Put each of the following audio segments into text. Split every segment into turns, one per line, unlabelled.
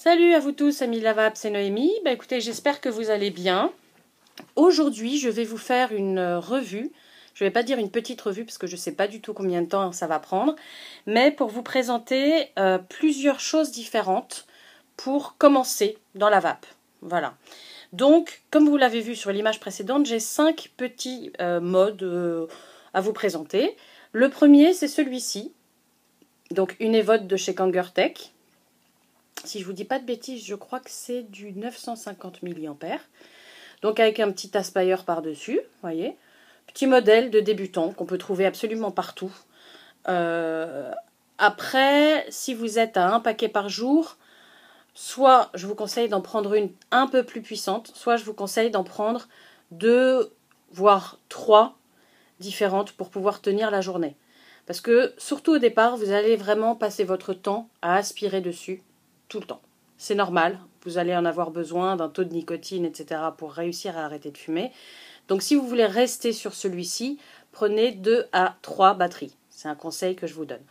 Salut à vous tous, amis de la vape, c'est Noémie. Écoutez, j'espère que vous allez bien. Aujourd'hui, je vais vous faire une revue. Je ne vais pas dire une petite revue parce que je ne sais pas du tout combien de temps ça va prendre. Mais pour vous présenter plusieurs choses différentes pour commencer dans la vape. Voilà. Donc, comme vous l'avez vu sur l'image précédente, j'ai 5 petits modes à vous présenter. Le premier, c'est celui-ci. Donc, une évode de chez Kangertech. Si je vous dis pas de bêtises, je crois que c'est du 950 mA. Donc avec un petit aspire par-dessus, voyez. Petit modèle de débutant qu'on peut trouver absolument partout. Après, si vous êtes à un paquet par jour, soit je vous conseille d'en prendre une un peu plus puissante, soit je vous conseille d'en prendre 2, voire 3 différentes pour pouvoir tenir la journée. Parce que, surtout au départ, vous allez vraiment passer votre temps à aspirer dessus tout le temps. C'est normal, vous allez en avoir besoin d'un taux de nicotine, etc. pour réussir à arrêter de fumer. Donc si vous voulez rester sur celui-ci, prenez 2 à 3 batteries. C'est un conseil que je vous donne.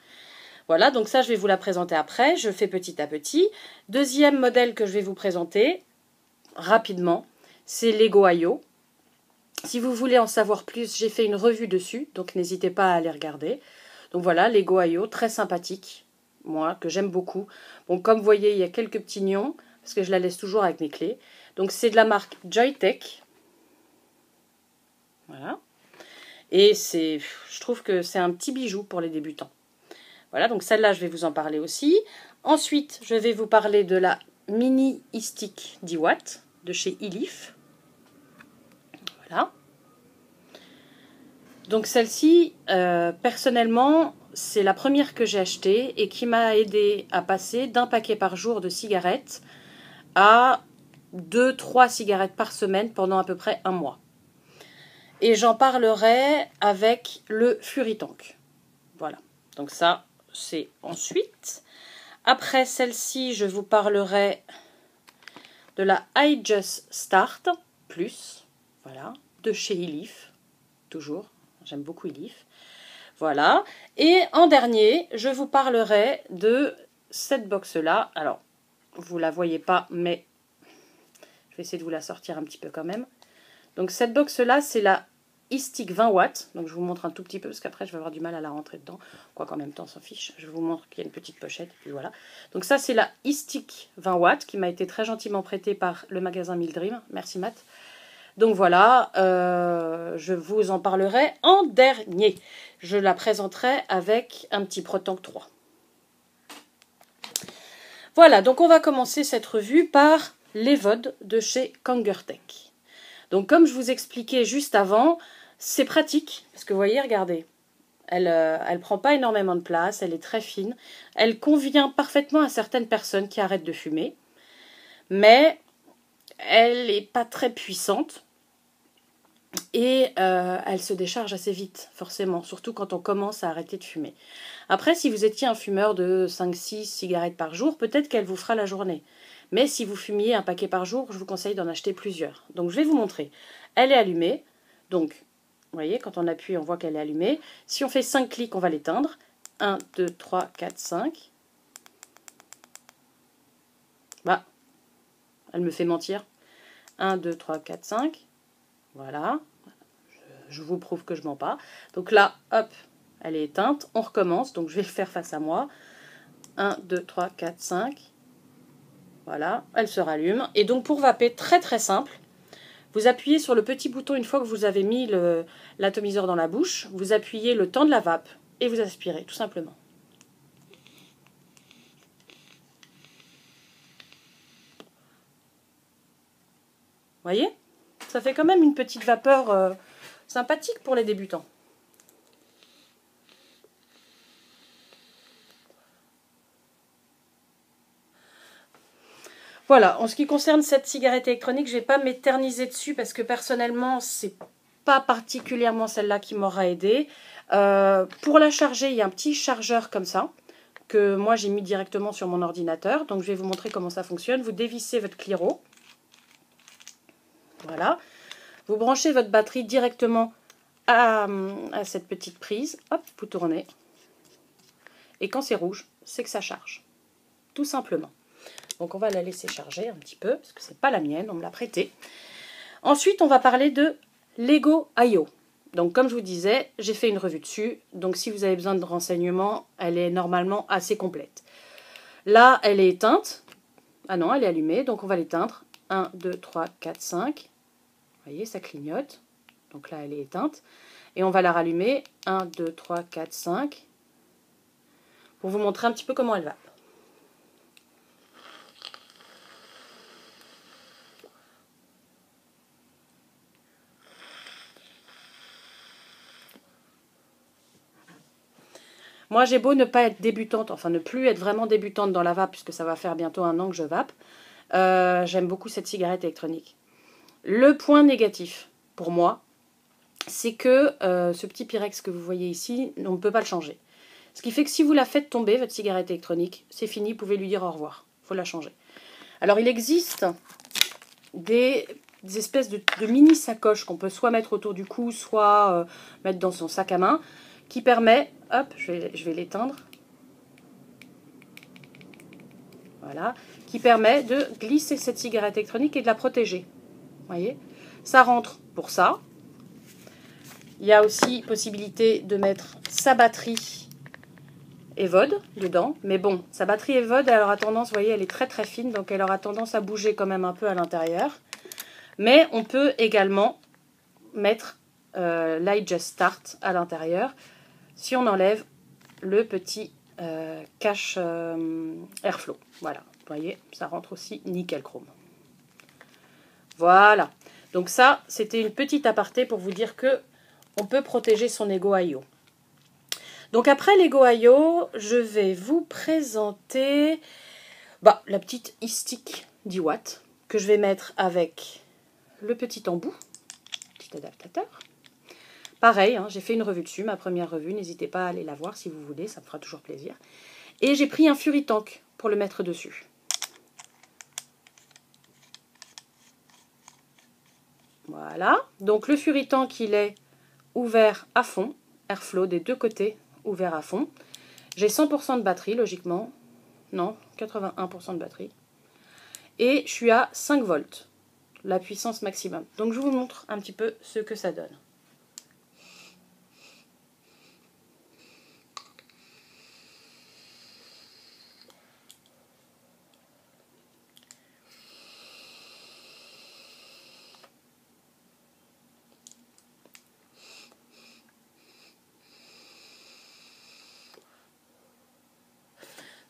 Voilà, donc ça je vais vous la présenter après, je fais petit à petit. Deuxième modèle que je vais vous présenter, rapidement, c'est l'Ego.io. Si vous voulez en savoir plus, j'ai fait une revue dessus, donc n'hésitez pas à aller regarder. Donc voilà, l'Ego.io, très sympathique, moi, que j'aime beaucoup. Bon, comme vous voyez, il y a quelques petits nions, parce que je la laisse toujours avec mes clés. Donc c'est de la marque Joytech. Voilà. Et je trouve que c'est un petit bijou pour les débutants. Voilà, donc celle-là, je vais vous en parler aussi. Ensuite, je vais vous parler de la Mini e-stick 10 watts de chez eLeaf. Voilà. Donc celle-ci, personnellement, c'est la première que j'ai achetée et qui m'a aidé à passer d'un paquet par jour de cigarettes à 2-3 cigarettes par semaine pendant à peu près un mois. Et j'en parlerai avec le FlurryTank. Voilà, donc ça, c'est ensuite. Après celle-ci, je vous parlerai de la I Just Start Plus, voilà, de chez eLeaf, toujours. J'aime beaucoup eLeaf. Voilà. Et en dernier, je vous parlerai de cette box-là. Alors, vous ne la voyez pas, mais je vais essayer de vous la sortir un petit peu quand même. Donc, cette box-là, c'est la e-stick 20 watts. Donc, je vous montre un tout petit peu, parce qu'après, je vais avoir du mal à la rentrer dedans. Quoi qu'en même temps, on s'en fiche. Je vous montre qu'il y a une petite pochette. Et puis voilà. Donc, ça, c'est la e-stick 20 watts qui m'a été très gentiment prêtée par le magasin Mildream. Merci, Matt. Donc voilà, je vous en parlerai en dernier. Je la présenterai avec un petit ProTank 3. Voilà, donc on va commencer cette revue par l'Evode de chez Kangertech. Donc comme je vous expliquais juste avant, c'est pratique, parce que vous voyez, regardez, elle prend pas énormément de place, elle est très fine, elle convient parfaitement à certaines personnes qui arrêtent de fumer, mais elle n'est pas très puissante. Et elle se décharge assez vite, forcément, surtout quand on commence à arrêter de fumer. Après, si vous étiez un fumeur de 5-6 cigarettes par jour, peut-être qu'elle vous fera la journée. Mais si vous fumiez un paquet par jour, je vous conseille d'en acheter plusieurs. Donc je vais vous montrer. Elle est allumée. Donc, vous voyez, quand on appuie, on voit qu'elle est allumée. Si on fait 5 clics, on va l'éteindre. 1, 2, 3, 4, 5. Bah, elle me fait mentir. 1, 2, 3, 4, 5. Voilà, je vous prouve que je mens pas. Donc là, hop, elle est éteinte. On recommence, donc je vais le faire face à moi. 1, 2, 3, 4, 5. Voilà, elle se rallume. Et donc pour vaper, très très simple. Vous appuyez sur le petit bouton une fois que vous avez mis l'atomiseur dans la bouche. Vous appuyez le temps de la vape et vous aspirez, tout simplement. Vous voyez ? Ça fait quand même une petite vapeur sympathique pour les débutants. Voilà, en ce qui concerne cette cigarette électronique, je ne vais pas m'éterniser dessus parce que personnellement, c'est pas particulièrement celle-là qui m'aura aidé. Pour la charger, il y a un petit chargeur comme ça que moi j'ai mis directement sur mon ordinateur. Donc je vais vous montrer comment ça fonctionne. Vous dévissez votre Cliro. Voilà. Vous branchez votre batterie directement à cette petite prise. Hop, vous tournez. Et quand c'est rouge, c'est que ça charge. Tout simplement. Donc on va la laisser charger un petit peu, parce que c'est pas la mienne, on me l'a prêtée. Ensuite, on va parler de Lego I/O. Donc comme je vous disais, j'ai fait une revue dessus. Donc si vous avez besoin de renseignements, elle est normalement assez complète. Là, elle est éteinte. Ah non, elle est allumée, donc on va l'éteindre. 1, 2, 3, 4, 5. Vous voyez, ça clignote. Donc là, elle est éteinte. Et on va la rallumer. 1, 2, 3, 4, 5. Pour vous montrer un petit peu comment elle va. Moi, j'ai beau ne pas être débutante, enfin ne plus être vraiment débutante dans la vape, puisque ça va faire bientôt 1 an que je vape. J'aime beaucoup cette cigarette électronique. Le point négatif, pour moi, c'est que ce petit Pyrex que vous voyez ici, on ne peut pas le changer. Ce qui fait que si vous la faites tomber, votre cigarette électronique, c'est fini, vous pouvez lui dire au revoir. Il faut la changer. Alors, il existe des espèces de mini sacoches qu'on peut soit mettre autour du cou, soit mettre dans son sac à main, qui permet, hop, je vais l'éteindre, voilà, qui permet de glisser cette cigarette électronique et de la protéger. Vous voyez, ça rentre pour ça. Il y a aussi possibilité de mettre sa batterie Evode dedans, mais bon, sa batterie Evode, elle aura tendance, vous voyez, elle est très très fine, donc elle aura tendance à bouger quand même un peu à l'intérieur. Mais on peut également mettre Light Just Start à l'intérieur si on enlève le petit cache Airflow. Voilà, vous voyez, ça rentre aussi nickel chrome. Voilà, donc ça, c'était une petite aparté pour vous dire que on peut protéger son Lego I/O. Donc après Lego I/O, je vais vous présenter la petite e-stick 10 watts que je vais mettre avec le petit embout, petit adaptateur. Pareil, hein, j'ai fait une revue dessus, ma première revue, n'hésitez pas à aller la voir si vous voulez, ça me fera toujours plaisir. Et j'ai pris un Fury Tank pour le mettre dessus. Voilà, donc le Fury Tank, il est ouvert à fond, Airflow des deux côtés, ouvert à fond. J'ai 100% de batterie, logiquement. Non, 81% de batterie. Et je suis à 5 volts, la puissance maximum. Donc je vous montre un petit peu ce que ça donne.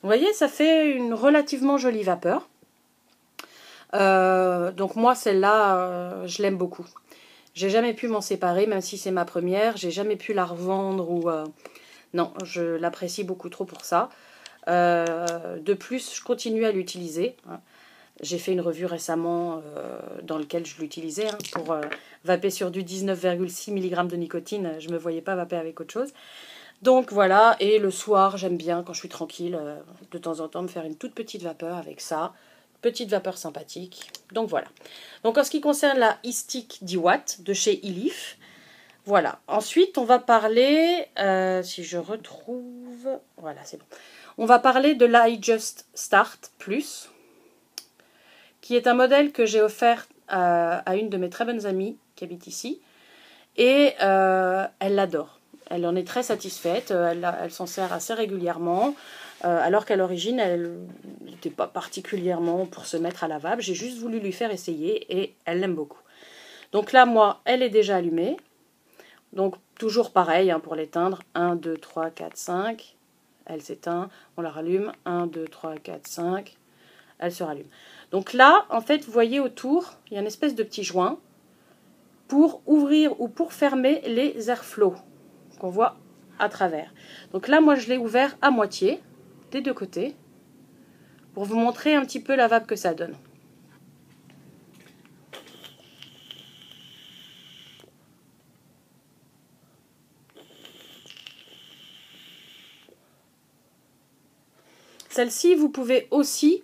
Vous voyez, ça fait une relativement jolie vapeur. Donc moi, celle-là, je l'aime beaucoup. J'ai jamais pu m'en séparer, même si c'est ma première. J'ai jamais pu la revendre ou... Non, je l'apprécie beaucoup trop pour ça. De plus, je continue à l'utiliser. J'ai fait une revue récemment dans laquelle je l'utilisais pour vaper sur du 19,6 mg de nicotine. Je ne me voyais pas vaper avec autre chose. Donc voilà, et le soir, j'aime bien, quand je suis tranquille, de temps en temps, me faire une toute petite vapeur avec ça. Petite vapeur sympathique. Donc voilà. Donc en ce qui concerne la e-stick 10 watts de chez eLeaf, voilà. Ensuite, on va parler, si je retrouve, voilà, c'est bon. On va parler de l'i Just Start Plus, qui est un modèle que j'ai offert à une de mes très bonnes amies qui habite ici. Et elle l'adore. Elle en est très satisfaite, elle s'en sert assez régulièrement, alors qu'à l'origine, elle n'était pas particulièrement pour se mettre à la vape. J'ai juste voulu lui faire essayer et elle l'aime beaucoup. Donc là, moi, elle est déjà allumée. Donc toujours pareil pour l'éteindre. 1, 2, 3, 4, 5. Elle s'éteint, on la rallume. 1, 2, 3, 4, 5. Elle se rallume. Donc là, en fait, vous voyez autour, il y a une espèce de petit joint pour ouvrir ou pour fermer les airflows qu'on voit à travers. Donc là, moi, je l'ai ouvert à moitié, des deux côtés, pour vous montrer un petit peu la vape que ça donne. Celle-ci, vous pouvez aussi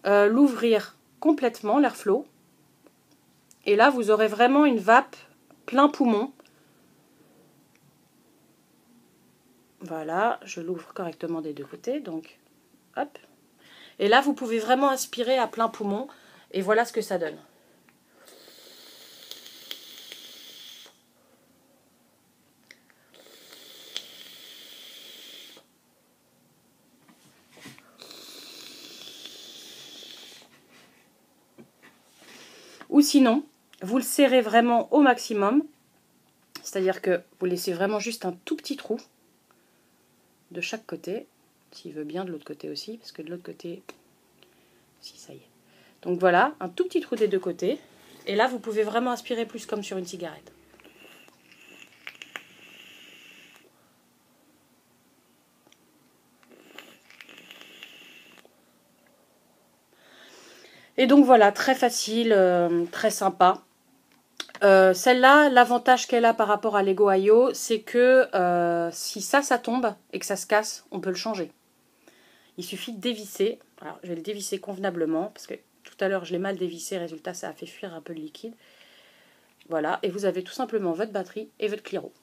l'ouvrir complètement, l'airflow. Et là, vous aurez vraiment une vape plein poumon. Voilà, je l'ouvre correctement des deux côtés, donc hop. Et là, vous pouvez vraiment aspirer à plein poumon. Et voilà ce que ça donne. Ou sinon, vous le serrez vraiment au maximum. C'est-à-dire que vous laissez vraiment juste un tout petit trou de chaque côté. S'il veut bien de l'autre côté aussi, parce que de l'autre côté, si ça y est. Donc voilà, un tout petit trou des deux côtés. Et là, vous pouvez vraiment aspirer plus comme sur une cigarette. Et donc voilà, très facile, très sympa. Celle-là, l'avantage qu'elle a par rapport à Lego IO, c'est que si ça tombe et que ça se casse, on peut le changer. Il suffit de dévisser. Alors, je vais le dévisser convenablement, parce que tout à l'heure, je l'ai mal dévissé. Résultat, ça a fait fuir un peu de liquide. Voilà, et vous avez tout simplement votre batterie et votre Cliro.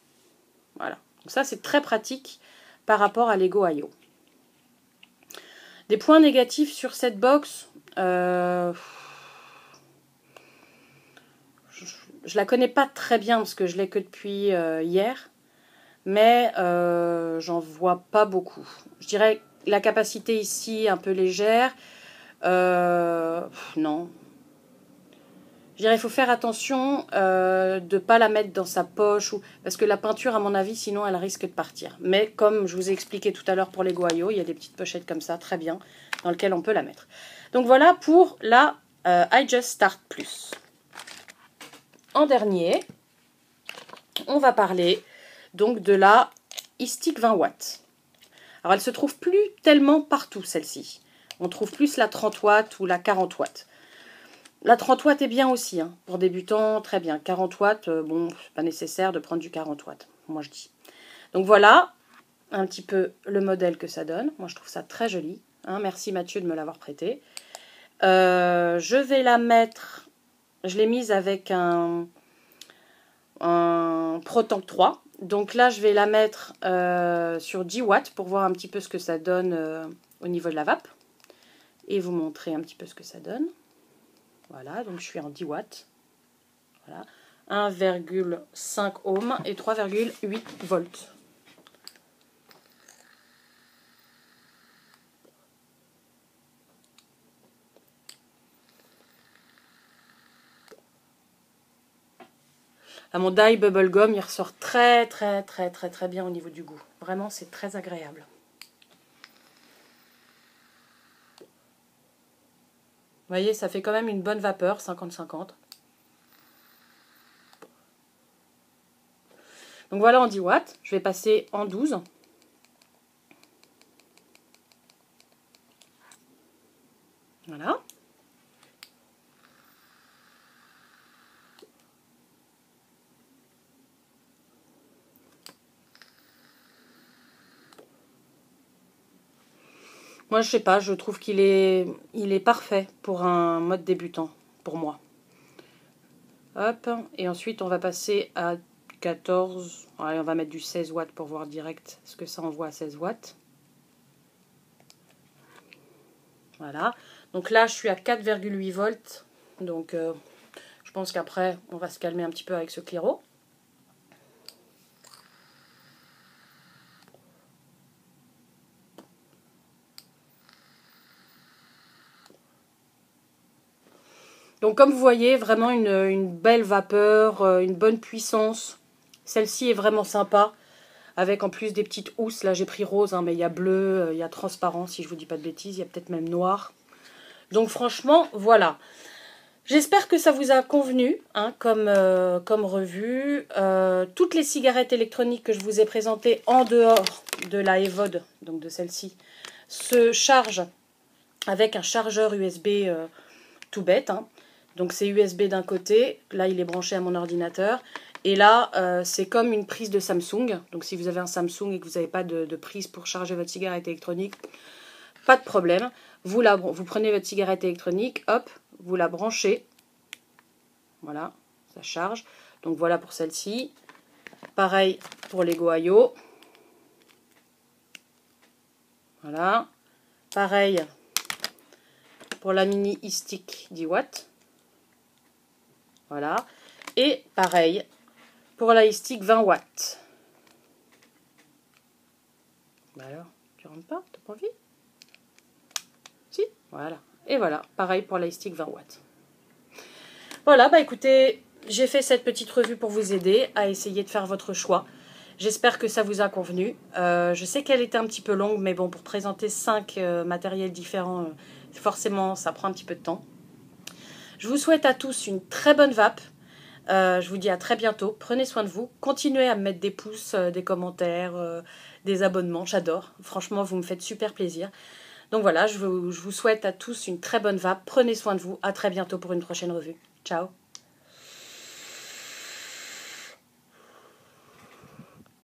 Voilà, donc ça, c'est très pratique par rapport à Lego IO. Des points négatifs sur cette box, je la connais pas très bien parce que je l'ai que depuis hier, mais j'en vois pas beaucoup. Je dirais la capacité ici un peu légère. Non. Je dirais il faut faire attention de ne pas la mettre dans sa poche, parce que la peinture, à mon avis, sinon elle risque de partir. Mais comme je vous ai expliqué tout à l'heure pour Lego IO, il y a des petites pochettes comme ça, très bien, dans lesquelles on peut la mettre. Donc voilà pour la iJustStart Plus. En dernier, on va parler donc de la iStick 20 watts. Alors elle se trouve plus tellement partout celle-ci. On trouve plus la 30 watts ou la 40 watts. La 30 watts est bien aussi, hein, pour débutants, très bien. 40 watts, bon, c'est pas nécessaire de prendre du 40 watts, moi je dis. Donc voilà, un petit peu le modèle que ça donne. Moi je trouve ça très joli. Hein, merci Mathieu de me l'avoir prêté. Je vais la mettre, je l'ai mise avec un ProTank 3. Donc là je vais la mettre sur 10 watts pour voir un petit peu ce que ça donne au niveau de la vape. Et vous montrer un petit peu ce que ça donne. Voilà, donc je suis en 10 watts. Voilà, 1,5 ohms et 3,8 volts. Mon dye bubblegum, il ressort très bien au niveau du goût. Vraiment, c'est très agréable. Vous voyez, ça fait quand même une bonne vapeur, 50-50. Donc voilà en 10 watts. Je vais passer en 12. Voilà. Moi, je sais pas, je trouve qu'il est parfait pour un mode débutant, pour moi. Hop, et ensuite on va passer à 14. Allez, on va mettre du 16 watts pour voir direct ce que ça envoie à 16 watts. Voilà, donc là je suis à 4,8 volts, donc je pense qu'après on va se calmer un petit peu avec ce Cliro. Donc comme vous voyez, vraiment une belle vapeur, une bonne puissance. Celle-ci est vraiment sympa, avec en plus des petites housses. Là j'ai pris rose, hein, mais il y a bleu, il y a transparent si je vous dis pas de bêtises, il y a peut-être même noir. Donc franchement, voilà. J'espère que ça vous a convenu, hein, comme revue. Toutes les cigarettes électroniques que je vous ai présentées en dehors de la Evode, donc de celle-ci, se chargent avec un chargeur USB tout bête. Hein. Donc c'est USB d'un côté, là il est branché à mon ordinateur. Et là, c'est comme une prise de Samsung. Donc si vous avez un Samsung et que vous n'avez pas de prise pour charger votre cigarette électronique, pas de problème. Vous prenez votre cigarette électronique, hop, vous la branchez. Voilà, ça charge. Donc voilà pour celle-ci. Pareil pour Lego IO. Voilà. Pareil pour la mini e-stick 10 watts. Voilà. Et pareil pour la e-stick 20 watts. Bah alors, tu rentres pas? T'as pas envie? Si, voilà. Et voilà, pareil pour la e-stick 20 watts. Voilà, bah écoutez, j'ai fait cette petite revue pour vous aider à essayer de faire votre choix. J'espère que ça vous a convenu. Je sais qu'elle était un petit peu longue, mais bon, pour présenter 5 matériels différents, forcément, ça prend un petit peu de temps. Je vous souhaite à tous une très bonne vape. Je vous dis à très bientôt. Prenez soin de vous. Continuez à me mettre des pouces, des commentaires, des abonnements. J'adore. Franchement, vous me faites super plaisir. Donc voilà, je vous souhaite à tous une très bonne vape. Prenez soin de vous. À très bientôt pour une prochaine revue. Ciao.